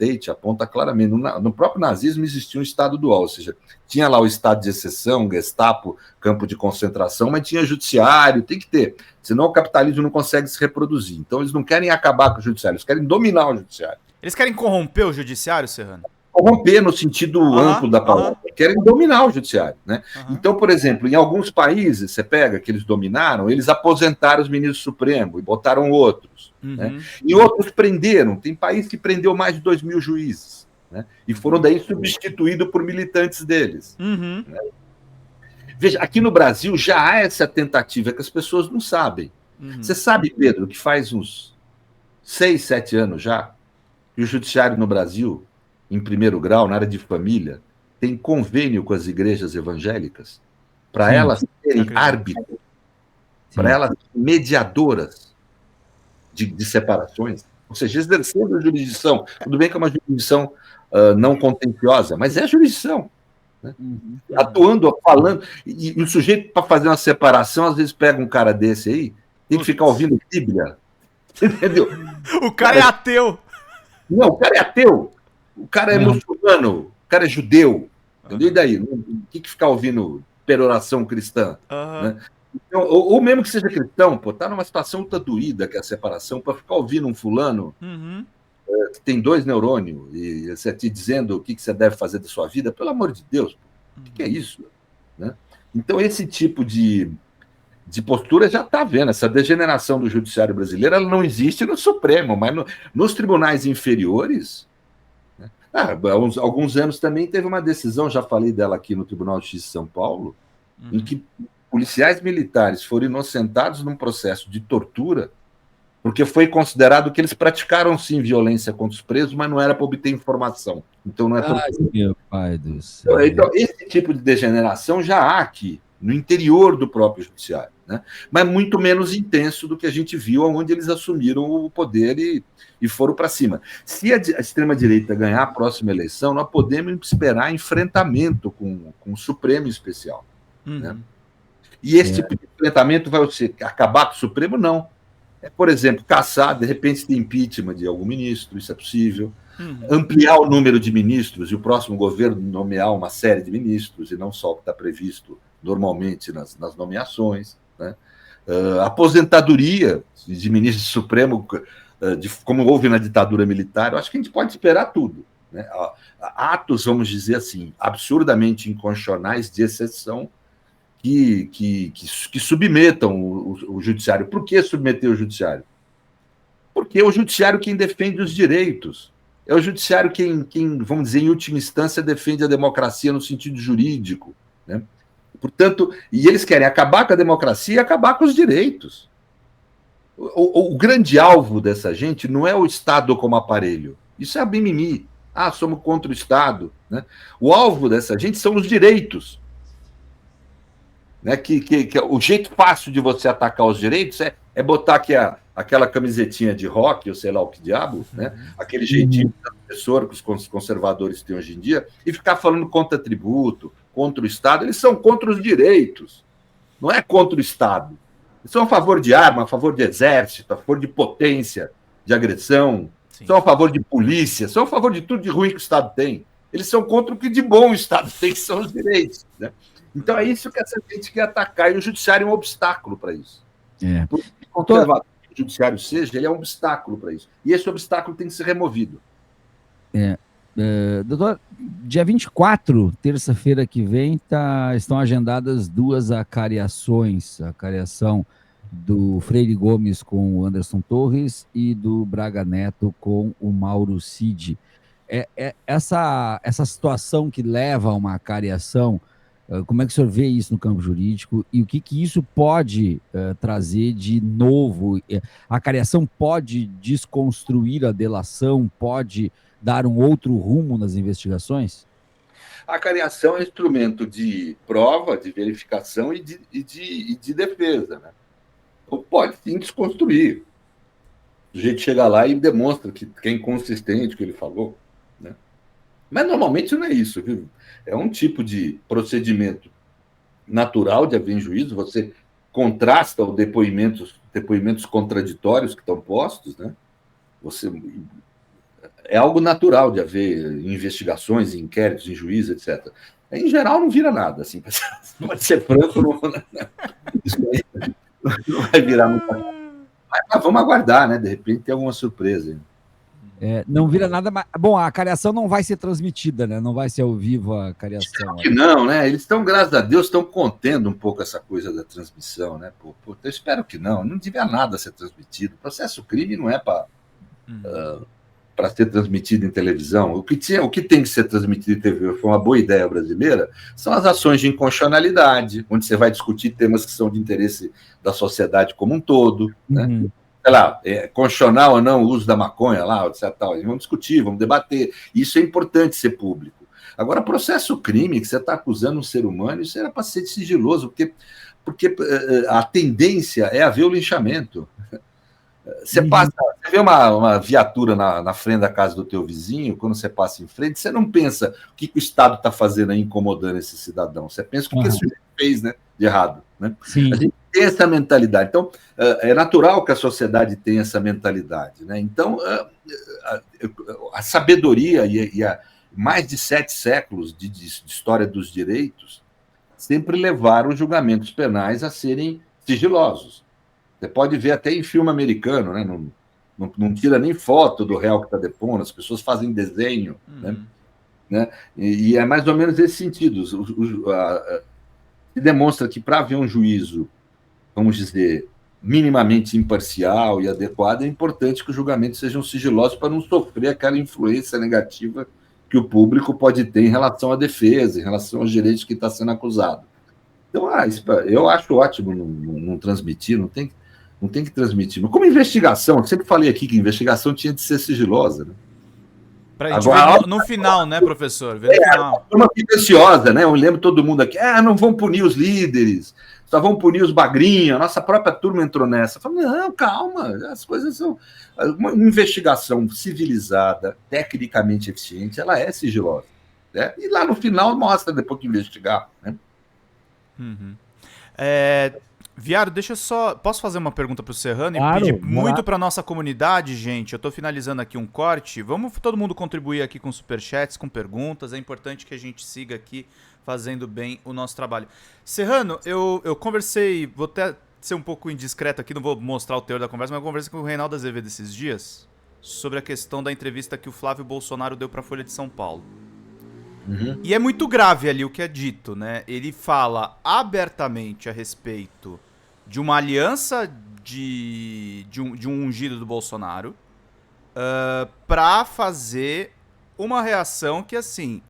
Tate aponta claramente. No próprio nazismo existia um estado dual, ou seja, tinha lá o estado de exceção, Gestapo, campo de concentração, mas tinha judiciário, tem que ter. Senão o capitalismo não consegue se reproduzir. Então eles não querem acabar com o judiciário, eles querem dominar o judiciário. Eles querem corromper o judiciário, Serrano? Corromper no sentido amplo da palavra. Querem dominar o judiciário, né? Então, por exemplo, em alguns países, você pega que eles dominaram, eles aposentaram os ministros supremos e botaram outros. Né? E outros prenderam. Tem país que prendeu mais de 2.000 juízes. Né? E foram daí substituídos por militantes deles. Né? Veja, aqui no Brasil já há essa tentativa que as pessoas não sabem. Você sabe, Pedro, que faz uns 6, 7 anos já que o judiciário no Brasil, em primeiro grau, na área de família, tem convênio com as igrejas evangélicas para elas serem árbitros, para elas mediadoras de separações. Ou seja, exercendo a jurisdição. Tudo bem que é uma jurisdição não contenciosa, mas é jurisdição. Né? Atuando, falando. E o sujeito, para fazer uma separação, às vezes pega um cara desse aí, tem que ficar ouvindo Bíblia. Entendeu? O cara é ateu. Não, o cara é ateu. O cara é muçulmano, o cara é judeu, entendeu? E daí? O que ficar ouvindo peroração cristã? Né? Então, ou mesmo que seja cristão, pô, tá numa situação ultra doída, que é a separação, para ficar ouvindo um fulano que tem 2 neurônios e você te dizendo o que você deve fazer da sua vida, pelo amor de Deus, o que é isso? Né? Então, esse tipo de postura já está vendo. Essa degeneração do judiciário brasileiro ela não existe no Supremo, mas nos tribunais inferiores. Há alguns anos também teve uma decisão, já falei dela aqui no Tribunal de Justiça de São Paulo, em que policiais militares foram inocentados num processo de tortura, porque foi considerado que eles praticaram sim violência contra os presos, mas não era para obter informação. Então não é tortura. Meu pai do céu. Então, esse tipo de degeneração já há aqui, no interior do próprio judiciário, né? Mas muito menos intenso do que a gente viu onde eles assumiram o poder e foram para cima. Se a extrema-direita ganhar a próxima eleição, nós podemos esperar enfrentamento com o Supremo em especial. Né? E esse tipo de enfrentamento vai acabar com o Supremo? Não. Por exemplo, caçar, de repente, tem impeachment de algum ministro, isso é possível. Ampliar o número de ministros e o próximo governo nomear uma série de ministros, e não só o que está previsto normalmente nas nomeações. Né? Aposentadoria de ministro supremo, como houve na ditadura militar, eu acho que a gente pode esperar tudo. Né? Atos, vamos dizer assim, absurdamente inconstitucionais de exceção que submetam o judiciário. Por que submeter o judiciário? Porque é o judiciário quem defende os direitos. É o judiciário quem, vamos dizer, em última instância, defende a democracia no sentido jurídico. Né? Portanto, e eles querem acabar com a democracia e acabar com os direitos. O grande alvo dessa gente não é o Estado como aparelho. Isso é a mimimi. Somos contra o Estado. Né? O alvo dessa gente são os direitos. Né? Que o jeito fácil de você atacar os direitos é botar aqui aquela camisetinha de rock, ou sei lá o que diabo, né? Aquele jeitinho da professora que os conservadores têm hoje em dia, e ficar falando contra tributo, contra o Estado. Eles são contra os direitos, não é contra o Estado. Eles são a favor de arma, a favor de exército, a favor de potência, de agressão, são a favor de polícia, são a favor de tudo de ruim que o Estado tem. Eles são contra o que de bom o Estado tem, que são os direitos. Né? Então é isso que essa gente quer atacar, e o judiciário é um obstáculo para isso. Por que conservador o judiciário seja, ele é um obstáculo para isso. E esse obstáculo tem que ser removido. Doutor, dia 24, terça-feira que vem, estão agendadas 2 acariações, a acariação do Freire Gomes com o Anderson Torres e do Braga Neto com o Mauro Cid. Essa situação que leva a uma acariação, como é que o senhor vê isso no campo jurídico e o que isso pode trazer de novo? A acariação pode desconstruir a delação, pode dar um outro rumo nas investigações? A acariação é instrumento de prova, de verificação e de defesa. Né? Então, pode sim desconstruir. O sujeito chega lá e demonstra que é inconsistente o que ele falou. Né? Mas normalmente não é isso. Viu? É um tipo de procedimento natural de haver em juízo. Você contrasta os depoimentos contraditórios que estão postos. Né? é algo natural de haver investigações, inquéritos, em juízo, etc. Em geral, não vira nada, assim, pode ser franco, não, isso aí não vai virar muita coisa. Mas vamos aguardar, né? De repente tem alguma surpresa. Não vira nada, mas... Bom, a cariação não vai ser transmitida, né? Não vai ser ao vivo a cariação. Espero que não, né? Eles estão, graças a Deus, estão contendo um pouco essa coisa da transmissão, né? Eu espero que não devia nada ser transmitido. O processo crime não é para ser transmitido em televisão. O que tem que ser transmitido em TV, foi uma boa ideia brasileira, são as ações de inconstitucionalidade, onde você vai discutir temas que são de interesse da sociedade como um todo, né? Sei lá, constitucional ou não o uso da maconha lá, etc. Vamos discutir, vamos debater. Isso é importante ser público. Agora, processo crime, que você está acusando um ser humano, isso era para ser sigiloso, porque a tendência é haver o linchamento. Você vê uma viatura na frente da casa do teu vizinho, quando você passa em frente, você não pensa o que o Estado está fazendo aí incomodando esse cidadão. Você pensa o que esse sujeito fez, né, de errado. Né? Sim. A gente tem essa mentalidade. Então, é natural que a sociedade tenha essa mentalidade. Né? Então, a sabedoria e mais de 7 séculos de história dos direitos sempre levaram julgamentos penais a serem sigilosos. Você pode ver até em filme americano, né? Não tira nem foto do réu que está depondo, as pessoas fazem desenho. Né? E é mais ou menos esse sentido. Se demonstra que para haver um juízo, vamos dizer, minimamente imparcial e adequado, é importante que os julgamentos sejam sigilosos para não sofrer aquela influência negativa que o público pode ter em relação à defesa, em relação aos direitos que está sendo acusado. Então, eu acho ótimo não transmitir, não tem que transmitir. Mas como investigação, eu sempre falei aqui que a investigação tinha de ser sigilosa. Né? Pra gente ver no final, né, professor? Ver no final. Uma fica ansiosa, né? Eu lembro todo mundo aqui, não vão punir os líderes, só vão punir os bagrinhos, a nossa própria turma entrou nessa. Eu falei, não, calma, as coisas são... Uma investigação civilizada, tecnicamente eficiente, ela é sigilosa. Né? E lá no final mostra, depois que investigar, né? Viário, deixa eu só... Posso fazer uma pergunta pro Serrano? Claro, E pedir muito pra nossa comunidade, gente. Eu tô finalizando aqui um corte. Vamos todo mundo contribuir aqui com superchats, com perguntas. É importante que a gente siga aqui fazendo bem o nosso trabalho. Serrano, eu conversei... Vou até ser um pouco indiscreto aqui, não vou mostrar o teor da conversa, mas eu conversei com o Reinaldo Azevedo esses dias sobre a questão da entrevista que o Flávio Bolsonaro deu pra Folha de São Paulo. E é muito grave ali o que é dito, né? Ele fala abertamente a respeito de uma aliança de um ungido do Bolsonaro pra fazer uma reação que, assim,